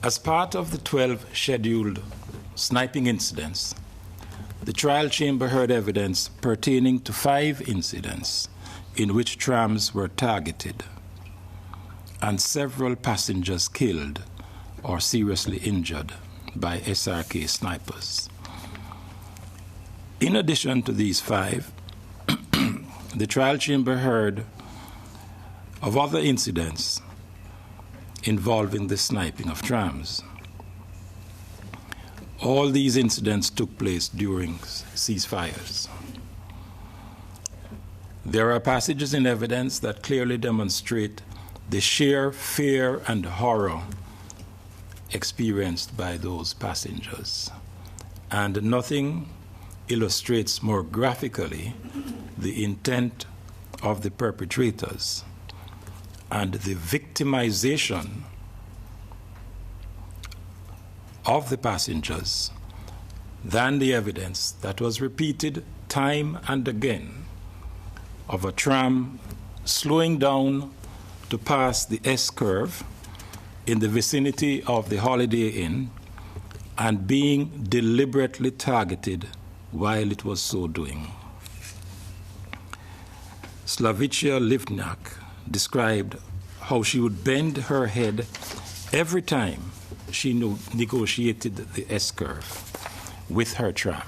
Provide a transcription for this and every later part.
As part of the 12 scheduled sniping incidents, the trial chamber heard evidence pertaining to 5 incidents in which trams were targeted and several passengers killed or seriously injured by SRK snipers. In addition to these 5, the trial chamber heard of other incidents involving the sniping of trams. All these incidents took place during ceasefires. There are passages in evidence that clearly demonstrate the sheer fear and horror experienced by those passengers, and nothing illustrates more graphically the intent of the perpetrators and the victimization of the passengers than the evidence that was repeated time and again of a tram slowing down to pass the S-curve in the vicinity of the Holiday Inn and being deliberately targeted while it was so doing. Slavicia Livnak described how she would bend her head every time she negotiated the S-curve with her tram.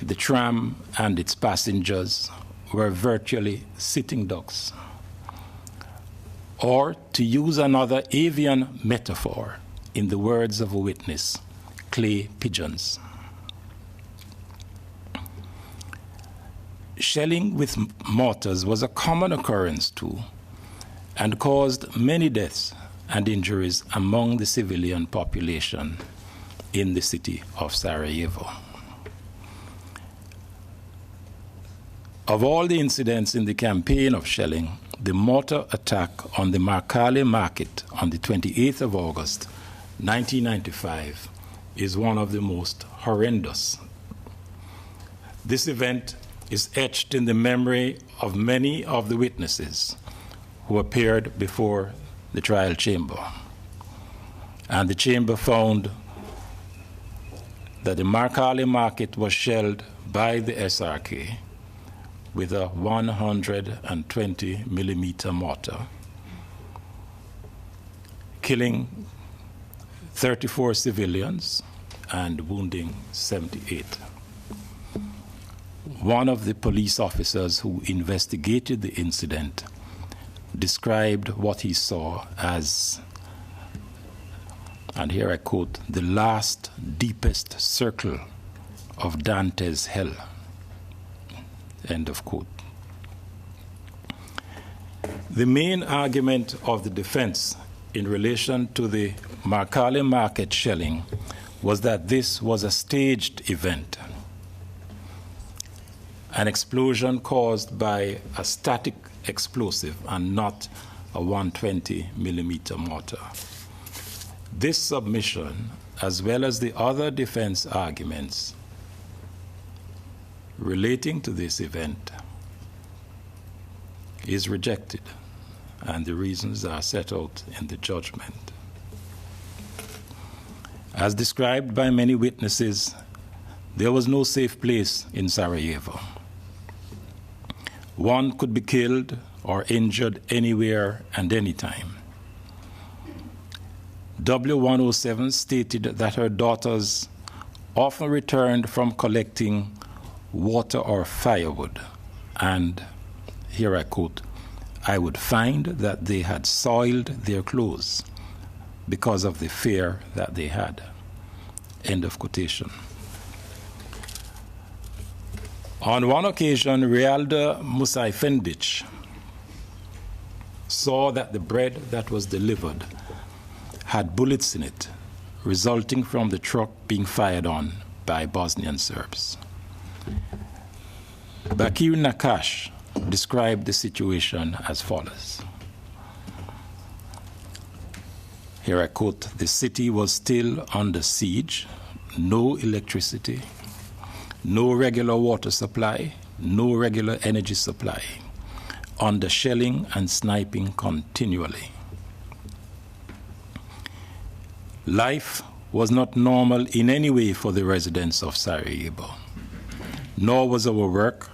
The tram and its passengers were virtually sitting ducks. Or, to use another avian metaphor, in the words of a witness, clay pigeons. Shelling with mortars was a common occurrence too, and caused many deaths and injuries among the civilian population in the city of Sarajevo. Of all the incidents in the campaign of shelling, the mortar attack on the Markale market on the 28th of August, 1995, is one of the most horrendous. This event is etched in the memory of many of the witnesses who appeared before the trial chamber. And the chamber found that the Markale market was shelled by the SRK with a 120 millimeter mortar, killing 34 civilians and wounding 78. One of the police officers who investigated the incident described what he saw as, and here I quote, the last deepest circle of Dante's hell. End of quote. The main argument of the defense in relation to the Markale market shelling was that this was a staged event, an explosion caused by a static explosive and not a 120 millimeter mortar. This submission, as well as the other defense arguments relating to this event, is rejected, and the reasons are set out in the judgment. As described by many witnesses, there was no safe place in Sarajevo. One could be killed or injured anywhere and anytime. W107 stated that her daughters often returned from collecting water or firewood, and, here I quote, I would find that they had soiled their clothes because of the fear that they had. End of quotation. On one occasion, Realda Musaifendic saw that the bread that was delivered had bullets in it, resulting from the truck being fired on by Bosnian Serbs. Bakir Nakash described the situation as follows. Here I quote, the city was still under siege, no electricity, no regular water supply, no regular energy supply, under shelling and sniping continually. Life was not normal in any way for the residents of Sarajevo, nor was our work,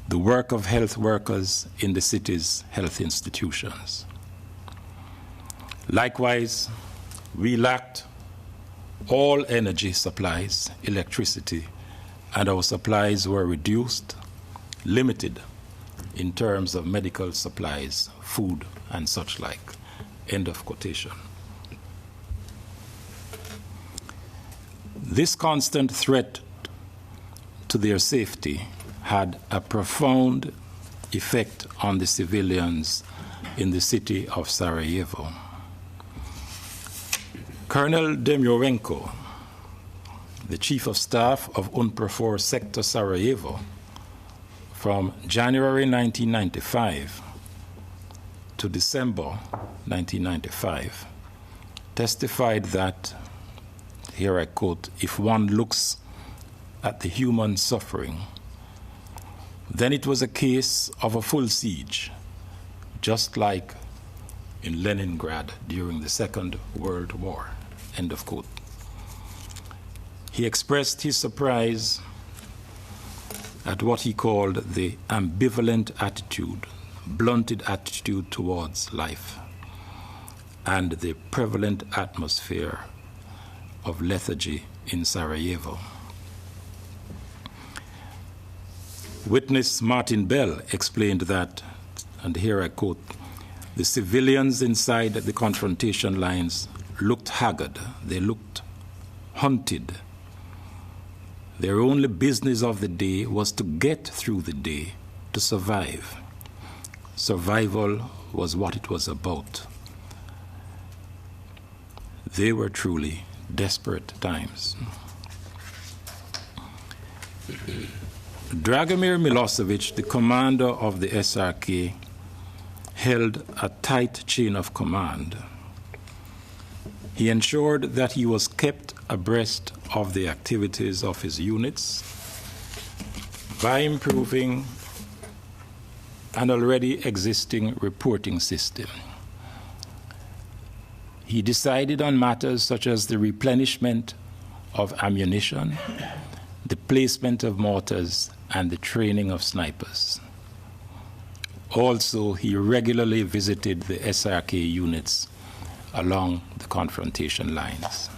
the work of health workers in the city's health institutions. Likewise, we lacked all energy supplies, electricity, and our supplies were reduced, limited in terms of medical supplies, food, and such like. End of quotation. This constant threat to their safety had a profound effect on the civilians in the city of Sarajevo. Colonel Demyorenko, the Chief of Staff of UNPROFOR Sector Sarajevo, from January 1995 to December 1995, testified that, here I quote, "If one looks at the human suffering, then it was a case of a full siege, just like in Leningrad during the Second World War." End of quote. He expressed his surprise at what he called the ambivalent attitude, blunted attitude towards life, and the prevalent atmosphere of lethargy in Sarajevo. Witness Martin Bell explained that, and here I quote, "The civilians inside the confrontation lines looked haggard, they looked hunted. Their only business of the day was to get through the day, to survive. Survival was what it was about. They were truly desperate times." Dragomir Milošević, the commander of the SRK, held a tight chain of command. He ensured that he was kept abreast of the activities of his units by improving an already existing reporting system. He decided on matters such as the replenishment of ammunition, the placement of mortars, and the training of snipers. Also, he regularly visited the SRK units along the confrontation lines.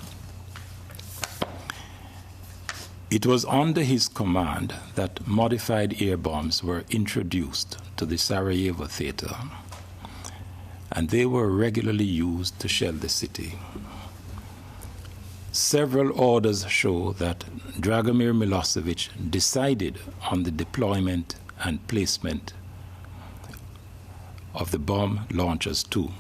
It was under his command that modified air bombs were introduced to the Sarajevo theater, and they were regularly used to shell the city. Several orders show that Dragomir Milošević decided on the deployment and placement of the bomb launchers too.